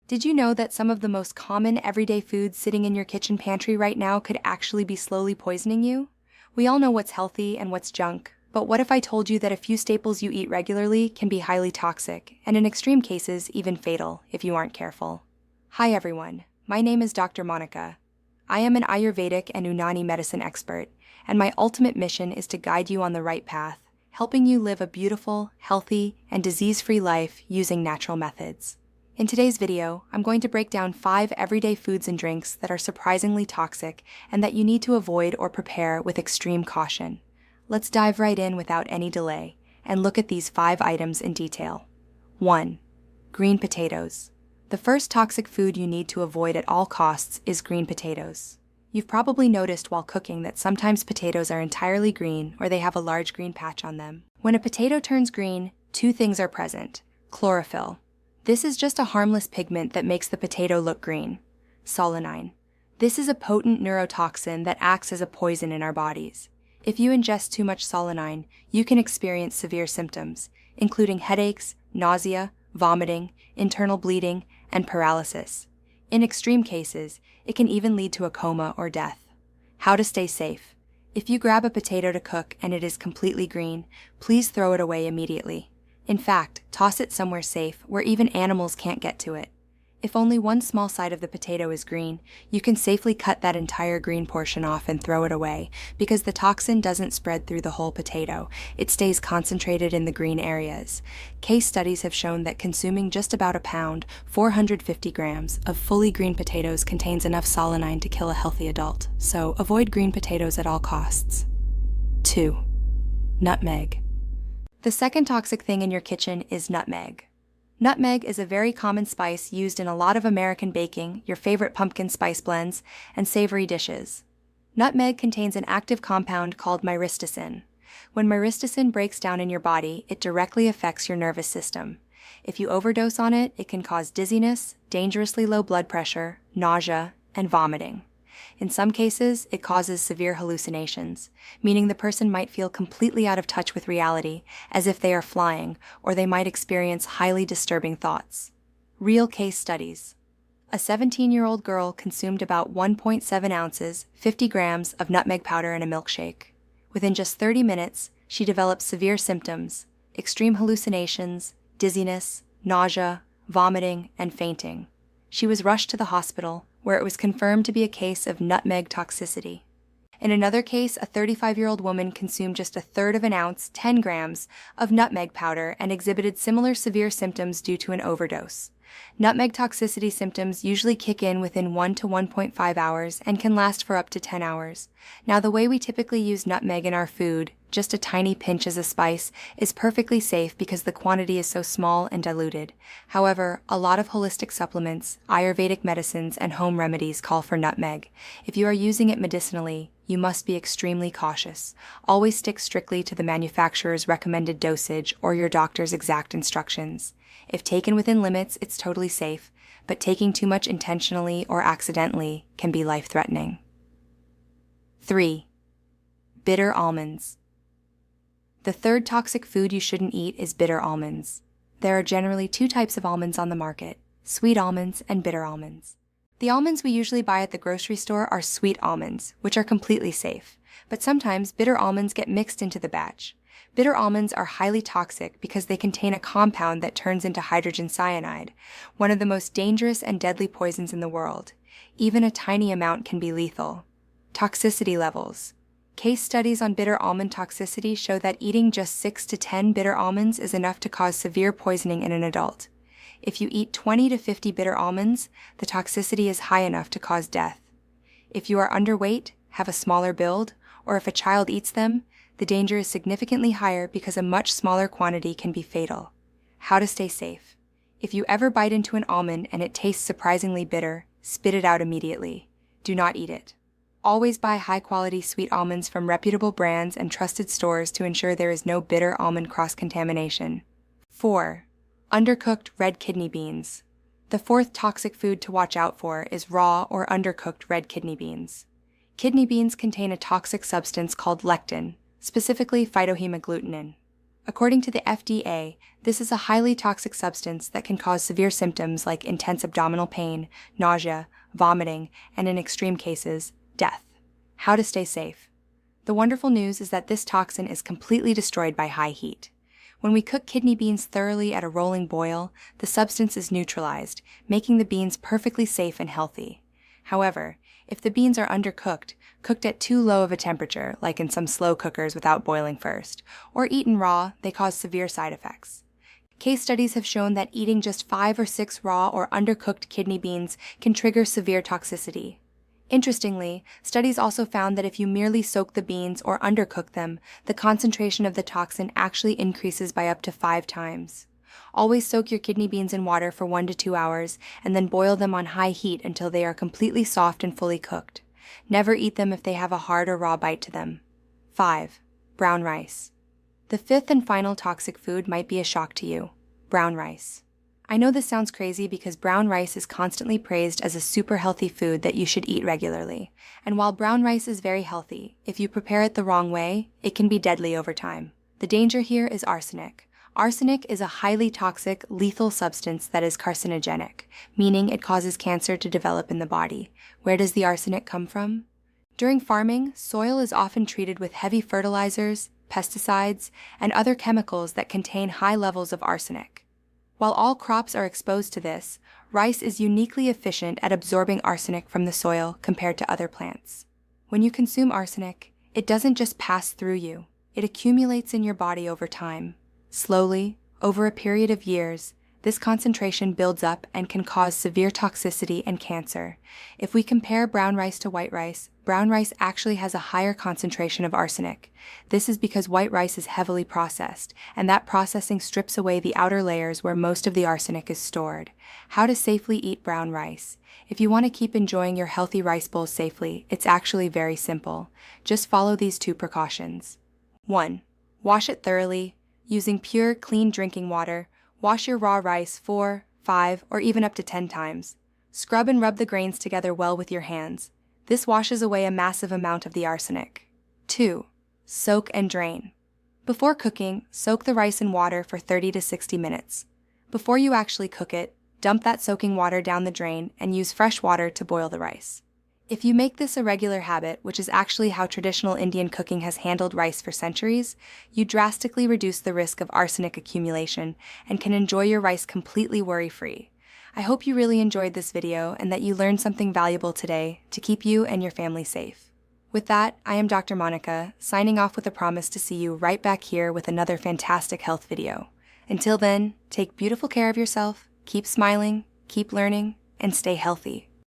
Did you know that some of the most common everyday foods sitting in your kitchen pantry right now could actually be slowly poisoning you? We all know what's healthy and what's junk, but what if I told you that a few staples you eat regularly can be highly toxic, and in extreme cases, even fatal, if you aren't careful? Hi everyone, my name is Dr. Monika. I am an Ayurvedic and Unani medicine expert, and my ultimate mission is to guide you on the right path, helping you live a beautiful, healthy, and disease-free life using natural methods. In today's video, I'm going to break down 5 everyday foods and drinks that are surprisingly toxic and that you need to avoid or prepare with extreme caution. Let's dive right in without any delay and look at these 5 items in detail. 1. Green potatoes. The first toxic food you need to avoid at all costs is green potatoes. You've probably noticed while cooking that sometimes potatoes are entirely green or they have a large green patch on them. When a potato turns green, 2 things are present. Chlorophyll. This is just a harmless pigment that makes the potato look green. Solanine. This is a potent neurotoxin that acts as a poison in our bodies. If you ingest too much solanine, you can experience severe symptoms, including headaches, nausea, vomiting, internal bleeding, and paralysis. In extreme cases, it can even lead to a coma or death. How to stay safe. If you grab a potato to cook and it is completely green, please throw it away immediately. In fact, toss it somewhere safe where even animals can't get to it. If only one small side of the potato is green, you can safely cut that entire green portion off and throw it away because the toxin doesn't spread through the whole potato. It stays concentrated in the green areas. Case studies have shown that consuming just about a pound, 450 grams, of fully green potatoes contains enough solanine to kill a healthy adult, so avoid green potatoes at all costs. 2. Nutmeg. The second toxic thing in your kitchen is nutmeg. Nutmeg is a very common spice used in a lot of American baking, your favorite pumpkin spice blends, and savory dishes. Nutmeg contains an active compound called myristicin. When myristicin breaks down in your body, it directly affects your nervous system. If you overdose on it, it can cause dizziness, dangerously low blood pressure, nausea, and vomiting. In some cases, it causes severe hallucinations, meaning the person might feel completely out of touch with reality, as if they are flying, or they might experience highly disturbing thoughts. Real case studies. A 17-year-old girl consumed about 1.7 ounces, 50 grams of nutmeg powder in a milkshake. Within just 30 minutes, she developed severe symptoms, extreme hallucinations, dizziness, nausea, vomiting, and fainting. She was rushed to the hospital, where it was confirmed to be a case of nutmeg toxicity. In another case, a 35-year-old woman consumed just a third of an ounce, 10 grams, of nutmeg powder and exhibited similar severe symptoms due to an overdose. Nutmeg toxicity symptoms usually kick in within 1 to 1.5 hours and can last for up to 10 hours. Now, the way we typically use nutmeg in our food, just a tiny pinch as a spice, is perfectly safe because the quantity is so small and diluted. However, a lot of holistic supplements, Ayurvedic medicines, and home remedies call for nutmeg. If you are using it medicinally, you must be extremely cautious. Always stick strictly to the manufacturer's recommended dosage or your doctor's exact instructions. If taken within limits, it's totally safe, but taking too much intentionally or accidentally can be life-threatening. 3. Bitter almonds. The third toxic food you shouldn't eat is bitter almonds. There are generally 2 types of almonds on the market: sweet almonds and bitter almonds. The almonds we usually buy at the grocery store are sweet almonds, which are completely safe, but sometimes bitter almonds get mixed into the batch. Bitter almonds are highly toxic because they contain a compound that turns into hydrogen cyanide, one of the most dangerous and deadly poisons in the world. Even a tiny amount can be lethal. Toxicity levels. Case studies on bitter almond toxicity show that eating just 6 to 10 bitter almonds is enough to cause severe poisoning in an adult. If you eat 20 to 50 bitter almonds, the toxicity is high enough to cause death. If you are underweight, have a smaller build, or if a child eats them, the danger is significantly higher because a much smaller quantity can be fatal. How to stay safe. If you ever bite into an almond and it tastes surprisingly bitter, spit it out immediately. Do not eat it. Always buy high-quality sweet almonds from reputable brands and trusted stores to ensure there is no bitter almond cross-contamination. 4. Undercooked red kidney beans. The fourth toxic food to watch out for is raw or undercooked red kidney beans. Kidney beans contain a toxic substance called lectin, specifically phytohemagglutinin. According to the FDA, this is a highly toxic substance that can cause severe symptoms like intense abdominal pain, nausea, vomiting, and in extreme cases, death. How to stay safe. The wonderful news is that this toxin is completely destroyed by high heat. When we cook kidney beans thoroughly at a rolling boil, the substance is neutralized, making the beans perfectly safe and healthy. However, if the beans are undercooked, cooked at too low of a temperature, like in some slow cookers without boiling first, or eaten raw, they cause severe side effects. Case studies have shown that eating just 5 or 6 raw or undercooked kidney beans can trigger severe toxicity. Interestingly, studies also found that if you merely soak the beans or undercook them, the concentration of the toxin actually increases by up to 5 times. Always soak your kidney beans in water for 1 to 2 hours and then boil them on high heat until they are completely soft and fully cooked. Never eat them if they have a hard or raw bite to them. 5. Brown rice. The fifth and final toxic food might be a shock to you. Brown rice. I know this sounds crazy because brown rice is constantly praised as a super healthy food that you should eat regularly. And while brown rice is very healthy, if you prepare it the wrong way, it can be deadly over time. The danger here is arsenic. Arsenic is a highly toxic, lethal substance that is carcinogenic, meaning it causes cancer to develop in the body. Where does the arsenic come from? During farming, soil is often treated with heavy fertilizers, pesticides, and other chemicals that contain high levels of arsenic. While all crops are exposed to this, rice is uniquely efficient at absorbing arsenic from the soil compared to other plants. When you consume arsenic, it doesn't just pass through you, it accumulates in your body over time. Slowly, over a period of years, this concentration builds up and can cause severe toxicity and cancer. If we compare brown rice to white rice, brown rice actually has a higher concentration of arsenic. This is because white rice is heavily processed, and that processing strips away the outer layers where most of the arsenic is stored. How to safely eat brown rice. If you want to keep enjoying your healthy rice bowls safely, it's actually very simple. Just follow these 2 precautions. 1. Wash it thoroughly. Using pure, clean drinking water, wash your raw rice 4, 5, or even up to 10 times. Scrub and rub the grains together well with your hands. This washes away a massive amount of the arsenic. 2. Soak and drain. Before cooking, soak the rice in water for 30 to 60 minutes. Before you actually cook it, dump that soaking water down the drain and use fresh water to boil the rice. If you make this a regular habit, which is actually how traditional Indian cooking has handled rice for centuries, you drastically reduce the risk of arsenic accumulation and can enjoy your rice completely worry-free. I hope you really enjoyed this video and that you learned something valuable today to keep you and your family safe. With that, I am Dr. Monika, signing off with a promise to see you right back here with another fantastic health video. Until then, take beautiful care of yourself, keep smiling, keep learning, and stay healthy.